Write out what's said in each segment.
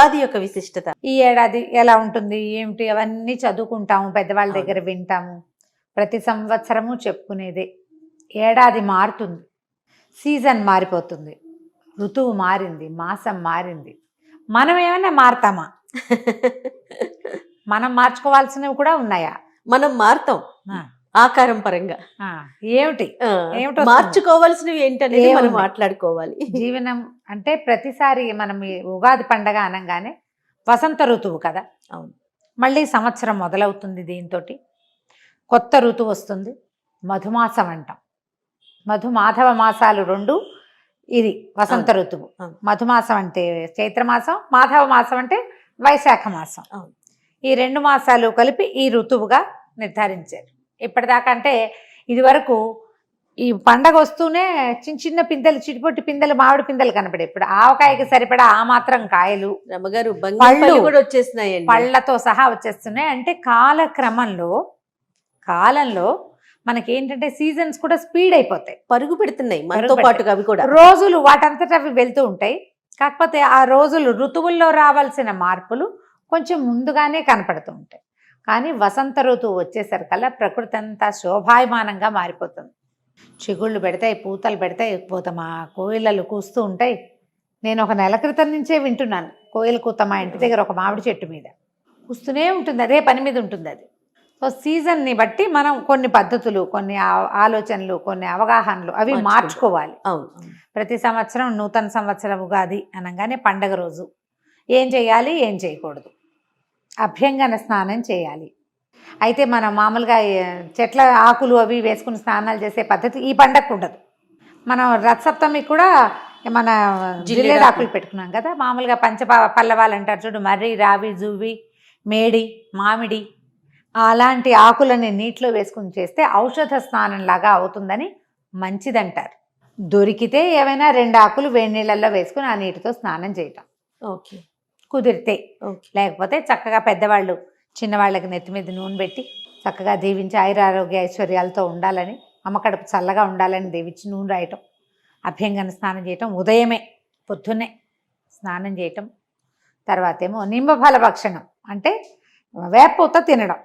ఉగాది యొక్క విశిష్టత. ఈ ఏడాది ఎలా ఉంటుంది ఏమిటి అవన్నీ చదువుకుంటాము, పెద్దవాళ్ళ దగ్గర వింటాము. ప్రతి సంవత్సరము చెప్పుకునేదే. ఏడాది మారుతుంది, సీజన్ మారిపోతుంది, ఋతువు మారింది, మాసం మారింది. మనం ఏమైనా మారుతామా? మనం మార్చుకోవాల్సినవి కూడా ఉన్నాయా? మనం మారుతాం ఆకారం పరంగా. ఏమిటి ఏమిటో మార్చుకోవాల్సినవి ఏంటనేది మనం మాట్లాడుకోవాలి. జీవనం అంటే ప్రతిసారి మనం ఈ ఉగాది పండగ అనగానే వసంత ఋతువు కదా. అవును. మళ్ళీ సంవత్సరం మొదలవుతుంది, దీంతో కొత్త ఋతువు వస్తుంది. మధుమాసం అంటాం. మధుమాధవ మాసాలు రెండు. ఇది వసంత ఋతువు. మధుమాసం అంటే చైత్రమాసం, మాధవ మాసం అంటే వైశాఖ మాసం. ఈ 2 మాసాలు కలిపి ఈ ఋతువుగా నిర్ధారించారు. ఇప్పటిదాకా అంటే ఇది వరకు ఈ పండగ వస్తూనే చిన్న చిన్న పిందెలు, చిటిపొట్టి పిందెలు, మామిడి పిందెలు కనపడే. ఇప్పుడు ఆవకాయకి సరిపడా ఆ మాత్రం కాయలు, రమ్మగారు పళ్ళు కూడా వచ్చేస్తున్నాయి, పళ్ళతో సహా వచ్చేస్తున్నాయి. అంటే కాలంలో మనకేంటంటే సీజన్స్ కూడా స్పీడ్ అయిపోతాయి, పరుగు పెడుతున్నాయి మనతో పాటుగా. అవి కూడా రోజులు వాటంతట అవి వెళ్తూ ఉంటాయి. కాకపోతే ఆ రోజులు ఋతువుల్లో రావాల్సిన మార్పులు కొంచెం ముందుగానే కనపడుతూ ఉంటాయి. కానీ వసంత ఋతువు వచ్చేసరికల్లా ప్రకృతి అంతా శోభాయమానంగా మారిపోతుంది. చిగుళ్ళు పెడతాయి, పూతలు పెడతాయి, మా కోయిలలు కూస్తూ ఉంటాయి. నేను ఒక నెల క్రితం నుంచే వింటున్నాను కోయిల కూత. మా ఇంటి దగ్గర ఒక మామిడి చెట్టు మీద కూస్తూనే ఉంటుంది, అదే పని మీద ఉంటుంది అది. సో సీజన్ని బట్టి మనం కొన్ని పద్ధతులు, కొన్ని ఆలోచనలు, కొన్ని అవగాహనలు అవి మార్చుకోవాలి. ప్రతి సంవత్సరం నూతన సంవత్సరం ఉగాది అనగానే పండగ రోజు ఏం చేయాలి, ఏం చేయకూడదు? అభ్యంగన స్నానం చేయాలి. అయితే మనం మామూలుగా చెట్ల ఆకులు అవి వేసుకుని స్నానాలు చేసే పద్ధతి ఈ పండగకు ఉండదు. మనం రథసప్తమికి కూడా మన జిల్లేడు ఆకులు పెట్టుకున్నాం కదా. మామూలుగా పల్లవాలు అంటారు చూడు, మర్రి, రావి, జువ్వి, మేడి, మామిడి అలాంటి ఆకులని నీటిలో వేసుకుని చేస్తే ఔషధ స్నానం లాగా అవుతుందని మంచిదంటారు. దొరికితే ఏమైనా 2 ఆకులు వేడి నీళ్ళల్లో వేసుకుని ఆ నీటితో స్నానం చేయటం కుదిరితే. లేకపోతే చక్కగా పెద్దవాళ్ళు చిన్నవాళ్ళకి నెత్తి మీద నూనె పెట్టి చక్కగా దీవించి ఆయురారోగ్య ఐశ్వర్యాలతో ఉండాలని, అమ్మకడుపు చల్లగా ఉండాలని దీవించి నూనె రాయటం, అభ్యంగన స్నానం చేయటం, ఉదయమే పొద్దున్నే స్నానం చేయటం. తర్వాత ఏమో నింబఫల భక్షణం అంటే వేపూత తినడం.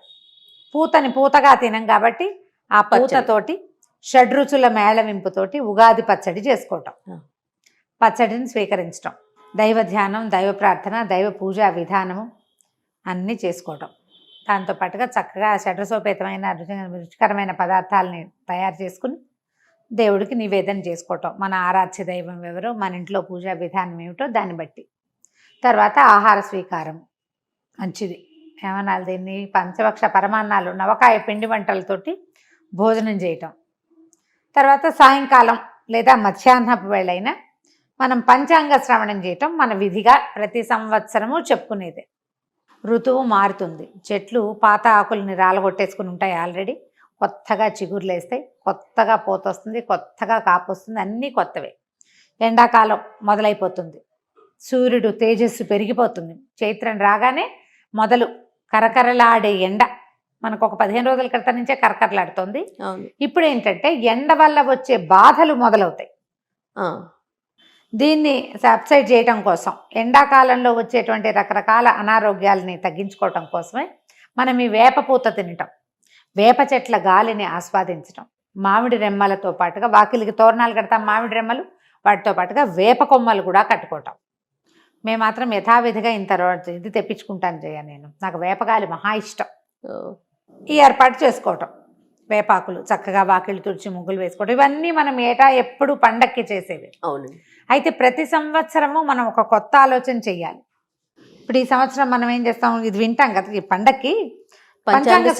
పూతని పూతగా తినం కాబట్టి ఆ పూతతోటి షడ్రుచుల మేళవింపుతోటి ఉగాది పచ్చడి చేసుకోవటం, పచ్చడిని స్వీకరించటం, దైవ ధ్యానం, దైవ ప్రార్థన, దైవ పూజా విధానము అన్నీ చేసుకోవటం. దాంతోపాటుగా చక్కగా షడ్రసోపేతమైన రుచికరమైన పదార్థాలని తయారు చేసుకుని దేవుడికి నివేదన చేసుకోవటం. మన ఆరాధ్య దైవం ఎవరో, మన ఇంట్లో పూజా విధానం ఏమిటో దాన్ని బట్టి. తర్వాత ఆహార స్వీకారం మంచిది. ఏమనాలి దీన్ని? పంచభక్ష పరమాన్నాలు, నవకాయ పిండి వంటలతోటి భోజనం చేయటం. తర్వాత సాయంకాలం లేదా మధ్యాహ్నపు వేళైనా మనం పంచాంగ శ్రవణం చేయటం మన విధిగా ప్రతి సంవత్సరము చెప్పుకునేదే. ఋతువు మారుతుంది, చెట్లు పాత ఆకుల్ని రాలగొట్టేసుకుని ఉంటాయి ఆల్రెడీ, కొత్తగా చిగుర్లు వేస్తాయి, కొత్తగా పూత వస్తుంది, కొత్తగా కాపు వస్తుంది, అన్నీ కొత్తవే. ఎండాకాలం మొదలైపోతుంది, సూర్యుడు తేజస్సు పెరిగిపోతుంది. చైత్రం రాగానే మొదలు కరకరలాడే ఎండ మనకు ఒక 15 రోజుల క్రితం నుంచే కరకరలాడుతుంది. ఇప్పుడు ఏంటంటే ఎండ వల్ల వచ్చే బాధలు మొదలవుతాయి. దీన్ని సబ్సైడ్ చేయటం కోసం, ఎండాకాలంలో వచ్చేటువంటి రకరకాల అనారోగ్యాలని తగ్గించుకోవటం కోసమే మనం ఈ వేప పూత తినటం, వేప చెట్ల గాలిని ఆస్వాదించటం, మామిడి రెమ్మలతో పాటుగా వాకిలికి తోరణాలు కడతాం, మామిడి రెమ్మలు వాటితో పాటుగా వేప కొమ్మలు కూడా కట్టుకోవటం. మేము మాత్రం యథావిధిగా ఇంత ఇది తెప్పించుకుంటాను నేను, నాకు వేపగాలి మహా ఇష్టం. ఈ ఏర్పాటు చేసుకోవటం, వేపాకులు చక్కగా వాకిళ్ళు తుడిచి ముగ్గులు వేసుకోవటం, ఇవన్నీ మనం ఏటా ఎప్పుడు పండక్కి చేసేవి. అవును. అయితే ప్రతి సంవత్సరము మనం ఒక కొత్త ఆలోచన చెయ్యాలి. ఇప్పుడు ఈ సంవత్సరం మనం ఏం చేస్తాం, ఇది వింటాం కదా ఈ పండక్కి, పంచాంగ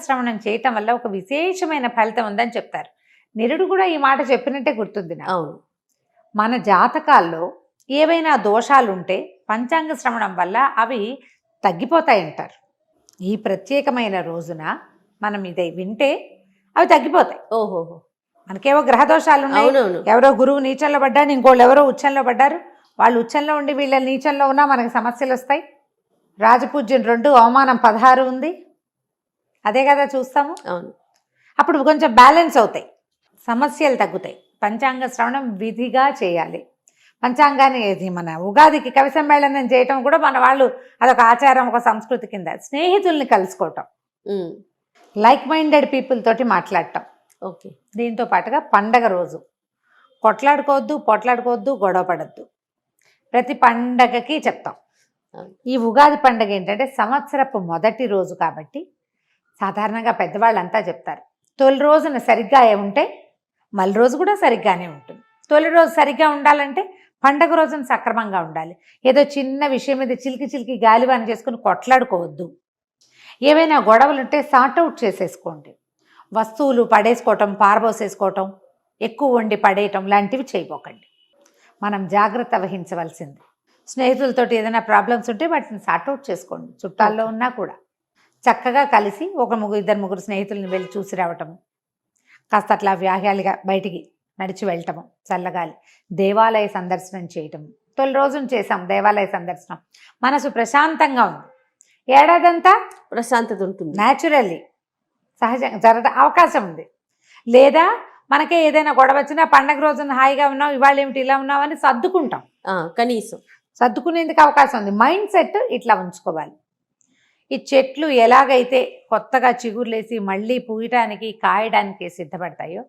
శ్రవణం చేయటం వల్ల ఒక విశేషమైన ఫలితం ఉందని చెప్తారు. నిరుడు కూడా ఈ మాట చెప్పినట్టే గుర్తుంది నాకు. అవును. మన జాతకాల్లో ఏవైనా దోషాలు ఉంటే పంచాంగ శ్రవణం వల్ల అవి తగ్గిపోతాయంటారు. ఈ ప్రత్యేకమైన రోజున మనం ఇది వింటే అవి తగ్గిపోతాయి. ఓహోహో. మనకేవో గ్రహ దోషాలు ఉన్నాయి, ఎవరో గురువు నీచంలో పడ్డారు, ఇంకోళ్ళు ఎవరో ఉచ్చంలో పడ్డారు, వాళ్ళు ఉచ్చంలో ఉండి వీళ్ళ నీచంలో ఉన్నా మనకి సమస్యలు వస్తాయి. రాజపూజ్యం 2, అవమానం 16 ఉంది, అదే కదా చూస్తాము. అవును. అప్పుడు కొంచెం బ్యాలెన్స్ అవుతాయి, సమస్యలు తగ్గుతాయి. పంచాంగ శ్రవణం విధిగా చేయాలి. పంచాంగాన్ని ఇది మన ఉగాదికి కవి సమ్మేళనం చేయటం కూడా మన వాళ్ళు అదొక ఆచారం, ఒక సంస్కృతి కింద. స్నేహితుల్ని కలుసుకోవటం, లైక్ మైండెడ్ పీపుల్ తోటి మాట్లాడటం. ఓకే. దీంతో పాటుగా పండగ రోజు పొట్లాడుకోవద్దు, గొడవ పడద్దు. ప్రతి పండగకి చెప్తాం. ఈ ఉగాది పండగ ఏంటంటే సంవత్సరపు మొదటి రోజు కాబట్టి సాధారణంగా పెద్దవాళ్ళంతా చెప్తారు, తొలి రోజున సరిగ్గా ఉంటే మళ్ళీ రోజు కూడా సరిగ్గానే ఉంటుంది. తొలి రోజు సరిగ్గా ఉండాలంటే పండగ రోజున సక్రమంగా ఉండాలి. ఏదో చిన్న విషయం మీద చిలికి గాలివాన చేసుకుని కొట్లాడుకోవద్దు. ఏవైనా గొడవలు ఉంటే సార్ట్అవుట్ చేసేసుకోండి. వస్తువులు పడేసుకోవటం, పారబోసేసుకోవటం, ఎక్కువ వండి పడేయటం లాంటివి చేయబోకండి. మనం జాగ్రత్త వహించవలసింది. స్నేహితులతోటి ఏదైనా ప్రాబ్లమ్స్ ఉంటే వాటిని సార్ట్అవుట్ చేసుకోండి. చుట్టాల్లో ఉన్నా కూడా చక్కగా కలిసి ఇద్దరు ముగ్గురు స్నేహితులను వెళ్ళి చూసి రావటము, కాస్త అట్లా వ్యాహ్యాలుగా బయటికి నడిచి వెళ్ళటము, చల్లగాలి, దేవాలయ సందర్శనం చేయటము. తొలి రోజున చేసాం దేవాలయ సందర్శనం, మనసు ప్రశాంతంగా ఉంది. ఏడాదంతా ప్రశాంతత ఉంటుంది, న్యాచురల్లీ సహజంగా జరగడం అవకాశం ఉంది. లేదా మనకే ఏదైనా గొడవ వచ్చినా పండగ రోజున హాయిగా ఉన్నాం, ఇవాళ ఏమిటి ఇలా ఉన్నాం అని సర్దుకుంటాం. కనీసం సర్దుకునేందుకు అవకాశం ఉంది. మైండ్ సెట్ ఇట్లా ఉంచుకోవాలి. ఈ చెట్లు ఎలాగైతే కొత్తగా చిగురులేసి మళ్ళీ పూయటానికి కాయడానికి సిద్ధపడతాయో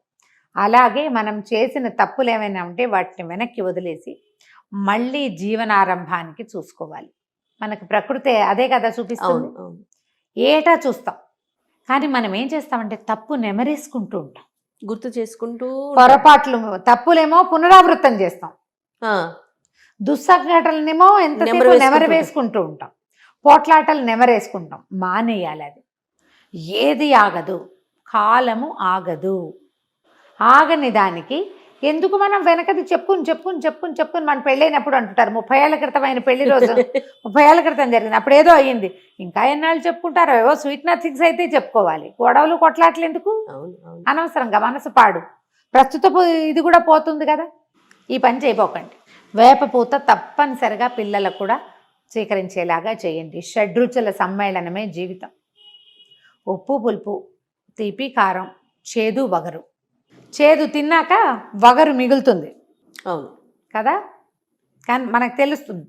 అలాగే మనం చేసిన తప్పులు ఏమైనా ఉంటే వాటిని వెనక్కి వదిలేసి మళ్ళీ జీవనారంభానికి చూసుకోవాలి. మనకు ప్రకృతి అదే కదా చూపిస్తుంది. ఏటా చూస్తాం, కానీ మనం ఏం చేస్తామంటే తప్పు నెమరేసుకుంటూ ఉంటాం, గుర్తు చేసుకుంటూ. పొరపాట్లు తప్పులేమో పునరావృతం చేస్తాం, దుస్సంఘటనలేమో ఎంతసేపు నెమరు వేసుకుంటూ ఉంటాం, పోట్లాటలు నెమరేసుకుంటాం. మానేయాలి. అది ఏది ఆగదు, కాలము ఆగదు. ఆగని దానికి ఎందుకు మనం వెనకది చెప్పుకుని మన పెళ్ళైనప్పుడు అంటుంటారు 30 ఏళ్ల క్రితం అయిన పెళ్లి రోజు 30 ఏళ్ల క్రితం జరిగింది, అప్పుడు ఏదో అయ్యింది, ఇంకా ఎన్నాళ్ళు చెప్పుకుంటారో. ఏవో స్వీట్ నథింగ్స్ అయితే చెప్పుకోవాలి, గొడవలు కొట్లాట్లు ఎందుకు అనవసరంగా, మనసు పాడు. ప్రస్తుతపు ఇది కూడా పోతుంది కదా. ఈ పని చేయబోకండి. వేపపూత తప్పనిసరిగా పిల్లలకు కూడా స్వీకరించేలాగా చేయండి. షడ్రుచుల సమ్మేళనమే జీవితం. ఉప్పు పులుపు, తీపి కారం, చేదు వగరు. చేదు తిన్నాక వగరు మిగులుతుంది, అవును కదా. కానీ మనకు తెలుస్తుంది.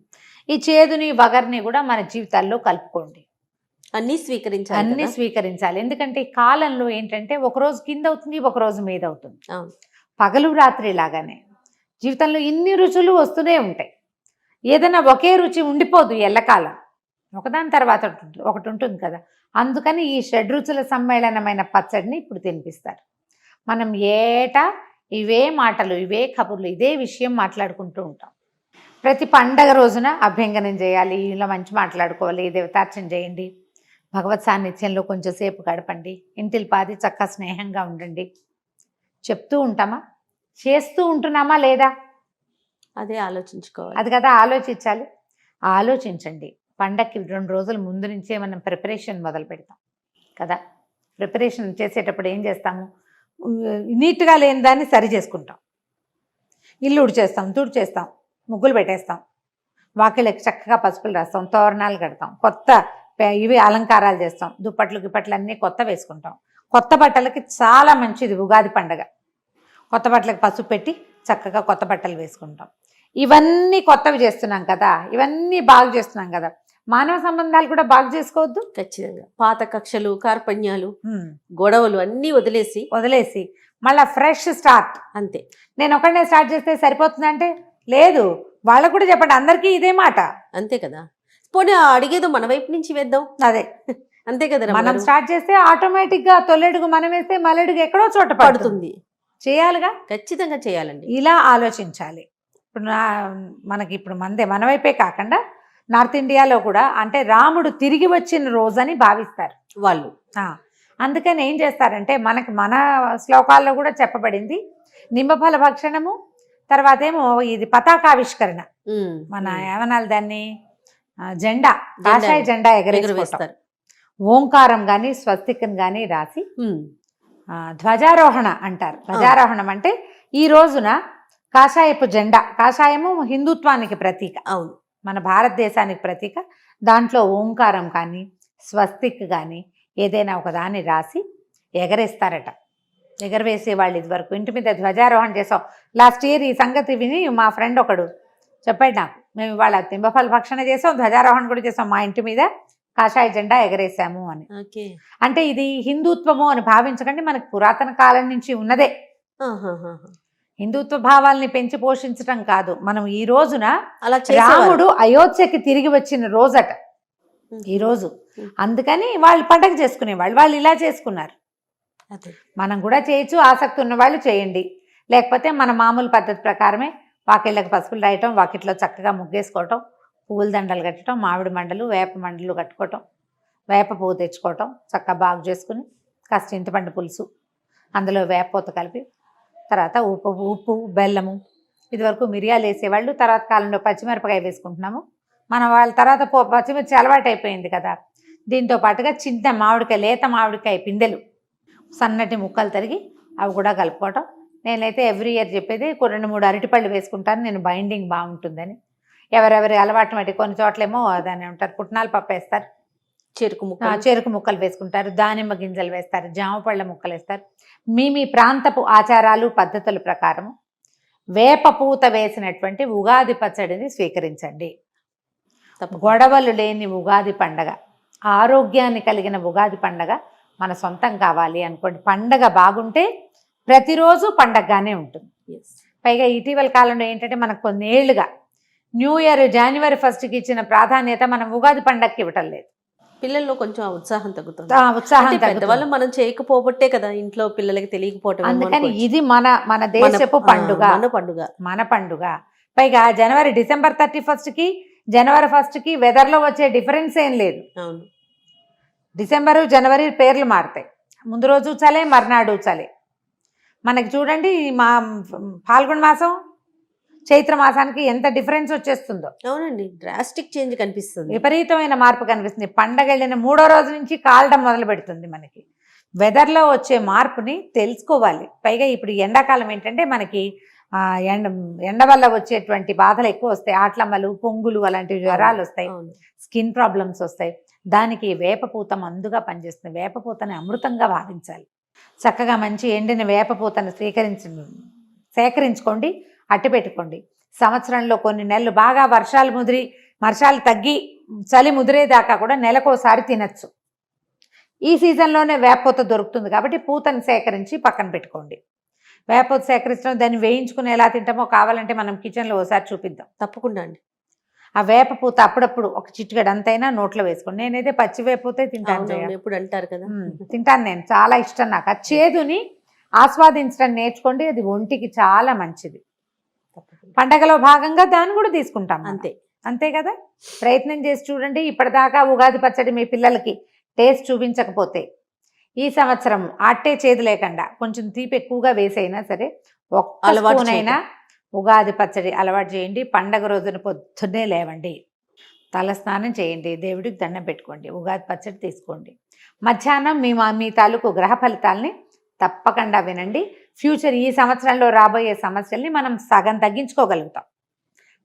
ఈ చేదుని వగర్ని కూడా మన జీవితాల్లో కలుపుకోండి. అన్నీ స్వీకరించాలి. ఎందుకంటే ఈ కాలంలో ఏంటంటే ఒకరోజు కింద అవుతుంది, ఒకరోజు మీద అవుతుంది. పగలు రాత్రి లాగానే జీవితంలో ఇన్ని రుచులు వస్తూనే ఉంటాయి. ఏదైనా ఒకే రుచి ఉండిపోదు ఎల్లకాలం, ఒకదాని తర్వాత ఒకటి ఉంటుంది కదా. అందుకని ఈ షడ్రుచుల సమ్మేళనమైన పచ్చడిని ఇప్పుడు తినిపిస్తారు. మనం ఏటా ఇవే మాటలు, ఇవే కబుర్లు, ఇదే విషయం మాట్లాడుకుంటూ ఉంటాం. ప్రతి పండగ రోజున అభ్యంగనం చేయాలి, ఇలా మంచి మాట్లాడుకోవాలి, దేవతార్చన చేయండి, భగవత్ సాన్నిధ్యంలో కొంచెం సేపు గడపండి, ఇంటిల్ పాది చక్కగా స్నేహంగా ఉండండి. చెప్తూ ఉంటామా, చేస్తూ ఉంటున్నామా లేదా, అదే ఆలోచించుకోవాలి. అది కదా ఆలోచించాలి. ఆలోచించండి. పండగకి 2 రోజుల ముందు నుంచే మనం ప్రిపరేషన్ మొదలు పెడతాం కదా. ప్రిపరేషన్ చేసేటప్పుడు ఏం చేస్తాము, నీట్గా లేని దాన్ని సరి చేసుకుంటాం. ఇల్లు ఉడిచేస్తాం, తుడిచేస్తాం, ముగ్గులు పెట్టేస్తాం, వాకిళ్ళకి చక్కగా పసుపులు రాస్తాం, తోరణాలు కడతాం, కొత్త ఇవి అలంకారాలు చేస్తాం, దుప్పట్లు గిప్పట్లు అన్నీ కొత్త వేసుకుంటాం. కొత్త బట్టలకి చాలా మంచిది ఉగాది పండగ. కొత్త బట్టలకి పసుపు పెట్టి చక్కగా కొత్త బట్టలు వేసుకుంటాం. ఇవన్నీ కొత్తవి చేస్తున్నాం కదా, ఇవన్నీ బాగు చేస్తున్నాం కదా. మానవ సంబంధాలు కూడా బాగు చేసుకోవద్దు. ఖచ్చితంగా పాత కక్షలు, కార్పణ్యాలు, గొడవలు అన్నీ వదిలేసి మళ్ళీ ఫ్రెష్ స్టార్ట్. అంతే. నేను ఒకనే స్టార్ట్ చేస్తే సరిపోతుందంటే లేదు, వాళ్ళకు కూడా చెప్పండి. అందరికీ ఇదే మాట. అంతే కదా. పోనీ అడిగేదో మన వైపు నుంచి వేద్దాం. అదే అంతే కదా. మనం స్టార్ట్ చేస్తే ఆటోమేటిక్గా తొలెడుగు మనం వేస్తే మల్లెడుగు ఎక్కడో చోట పడుతుంది. చేయాలిగా, ఖచ్చితంగా చేయాలండి. ఇలా ఆలోచించాలి. ఇప్పుడు మనకి ఇప్పుడు మన వైపే కాకుండా నార్త్ ఇండియాలో కూడా అంటే రాముడు తిరిగి వచ్చిన రోజని భావిస్తారు వాళ్ళు. అందుకని ఏం చేస్తారంటే మన శ్లోకాల్లో కూడా చెప్పబడింది నిమ్మఫల భక్షణము, తర్వాత ఏమో ఇది పతాకావిష్కరణ. మన ఏమనాలి దాన్ని, జెండా, కాషాయ జెండా ఎగరేస్తారు. ఓంకారం కానీ స్వస్తికం కానీ రాసి ధ్వజారోహణ అంటారు. ధ్వజారోహణం అంటే ఈ రోజున కాషాయపు జెండా, కాషాయము హిందుత్వానికి ప్రతీక, అవును, మన భారతదేశానికి ప్రతీక. దాంట్లో ఓంకారం కానీ స్వస్తిక్ కానీ ఏదైనా ఒకదాన్ని రాసి ఎగరేస్తారట. ఎగరవేసే వాళ్ళు ఇదివరకు ఇంటి మీద ధ్వజారోహణ చేసాం. లాస్ట్ ఇయర్ ఈ సంగతి విని మా ఫ్రెండ్ ఒకడు చెప్పాడు నాకు. మేము ఇవాళ తింబఫల భక్షణ చేసాం, ధ్వజారోహణ కూడా చేసాం, మా ఇంటి మీద కాషాయ జెండా ఎగరేసాము అని. ఓకే. అంటే ఇది హిందుత్వము అని భావించకండి, మనకు పురాతన కాలం నుంచి ఉన్నదే. హిందుత్వ భావాల్ని పెంచి పోషించటం కాదు. మనం ఈ రోజున అలా రాముడు అయోధ్యకి తిరిగి వచ్చిన రోజట ఈ రోజు, అందుకని వాళ్ళు పండగ చేసుకునేవాళ్ళు, వాళ్ళు ఇలా చేసుకున్నారు. మనం కూడా చేయొచ్చు, ఆసక్తి ఉన్న వాళ్ళు చేయండి. లేకపోతే మన మామూలు పద్ధతి ప్రకారమే వాకిళ్ళకి పసుపులు రాయటం, వాకిట్లో చక్కగా ముగ్గేసుకోవటం, పువ్వుల దండలు కట్టడం, మామిడి మండలు వేప మండలు కట్టుకోవటం, వేప పువ్వు తెచ్చుకోవటం, చక్కగా బాగు చేసుకుని కాస్త చింతపండు పులుసు, అందులో వేప పూత కలిపి, తర్వాత ఉప్పు బెల్లము, ఇదివరకు మిరియాలు వేసేవాళ్ళు, తర్వాత కాలంలో పచ్చిమిరపకాయ వేసుకుంటున్నాము మన వాళ్ళ. తర్వాత పచ్చిమిర్చి అలవాటు అయిపోయింది కదా. దీంతో పాటుగా చిన్న మామిడికాయ, లేత మామిడికాయ పిందెలు సన్నటి ముక్కలు తరిగి అవి కూడా కలుపుకోవటం. నేనైతే ఎవ్రీ ఇయర్ చెప్పేది 2-3 అరటిపళ్ళు వేసుకుంటాను, నేను బైండింగ్ బాగుంటుందని. ఎవరెవరి అలవాటు బట్టి కొన్ని చోట్లేమో దాన్ని ఏమంటారు పుట్నాల పప్పు వేస్తారు, చెరుకు ముక్కలు వేసుకుంటారు, దానిమ్మ గింజలు వేస్తారు, జామ పళ్ళ ముక్కలు వేస్తారు. మీ ప్రాంతపు ఆచారాలు పద్ధతుల ప్రకారం వేప పూత వేసినటువంటి ఉగాది పచ్చడిని స్వీకరించండి. గొడవలు లేని ఉగాది పండగ, ఆరోగ్యాన్ని కలిగిన ఉగాది పండగ మన సొంతం కావాలి అనుకోండి. పండగ బాగుంటే ప్రతిరోజు పండగగానే ఉంటుంది. పైగా ఇటీవల కాలంలో ఏంటంటే మనకు కొన్ని ఏళ్లుగా న్యూ ఇయర్ January 1st ఇచ్చిన ప్రాధాన్యత మనం ఉగాది పండగకి ఇవ్వటం లేదు. పిల్లల్లో కొంచెం ఉత్సాహం తగ్గుతుంది. ఉత్సాహం పెద్దవాళ్ళు మనం చేయకపోబట్టే కదా ఇంట్లో పిల్లలకి తెలియకపోవటం. అందుకని ఇది మన దేశపు పండుగ, మన పండుగ. పైగా December 31st January 1st వెదర్లో వచ్చే డిఫరెన్స్ ఏం లేదు. అవును, డిసెంబరు జనవరి పేర్లు మారుతాయి, ముందు రోజు చలే మర్నాడు చలే. మనకి చూడండి మా ఫాల్గుణ మాసం చైత్ర మాసానికి ఎంత డిఫరెన్స్ వచ్చేస్తుందో. అవునండి, డ్రాస్టిక్ చేంజ్ కనిపిస్తుంది, విపరీతమైన మార్పు కనిపిస్తుంది. పండగ వెళ్ళిన 3వ రోజు నుంచి కాలడం మొదలు పెడుతుంది. మనకి వెదర్లో వచ్చే మార్పుని తెలుసుకోవాలి. పైగా ఇప్పుడు ఎండాకాలం ఏంటంటే మనకి ఎండ వల్ల వచ్చేటువంటి బాధలు ఎక్కువ వస్తాయి, ఆట్లమ్మలు, పొంగులు, అలాంటి జ్వరాలు వస్తాయి, స్కిన్ ప్రాబ్లమ్స్ వస్తాయి. దానికి వేపపూత మందుగా పనిచేస్తుంది. వేపపూతని అమృతంగా భావించాలి. చక్కగా మంచి ఎండిన వేపపూతను సేకరించుకోండి, అట్టి పెట్టుకోండి. సంవత్సరంలో కొన్ని నెలలు బాగా వర్షాలు తగ్గి చలి ముదిరేదాకా కూడా నెలకోసారి తినచ్చు. ఈ సీజన్లోనే వేపపూత దొరుకుతుంది కాబట్టి పూతను సేకరించి పక్కన పెట్టుకోండి. వేపపూత సేకరించడం, దాన్ని వేయించుకుని ఎలా తింటామో కావాలంటే మనం కిచెన్లో ఒకసారి చూపిద్దాం. తప్పకుండా అండి. ఆ వేపపూత అప్పుడప్పుడు ఒక చిటికెడు అంతైనా నోట్లో వేసుకోండి. నేనైతే పచ్చి వేపపూతే తింటాను. ఎప్పుడు అంటారు కదా, తింటాను, నేను చాలా ఇష్టం నాకు. ఆ చేదుని ఆస్వాదించడం నేర్చుకోండి, అది ఒంటికి చాలా మంచిది. పండగలో భాగంగా దాన్ని కూడా తీసుకుంటాం. అంతే కదా, ప్రయత్నం చేసి చూడండి. ఇప్పటిదాకా ఉగాది పచ్చడి మీ పిల్లలకి టేస్ట్ చూపించకపోతే ఈ సంవత్సరం అట్టే చేదు లేకుండా కొంచెం తీపి ఎక్కువగా వేసైనా సరే ఒక్క స్పూనైనా ఉగాది పచ్చడి అలవాటు చేయండి. పండగ రోజున పొద్దున్నే లేవండి, తల స్నానం చేయండి, దేవుడికి దండం పెట్టుకోండి, ఉగాది పచ్చడి తీసుకోండి. మధ్యాహ్నం మీ తాలూకు గ్రహ ఫలితాలని తప్పకుండా వినండి. ఫ్యూచర్ ఈ సంవత్సరంలో రాబోయే సమస్యల్ని మనం సగం తగ్గించుకోగలుగుతాం.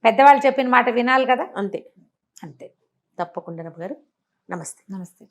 పెద్దవాళ్ళు చెప్పిన మాట వినాలి కదా. అంతే. తప్పకుండా గారు. నమస్తే. నమస్తే.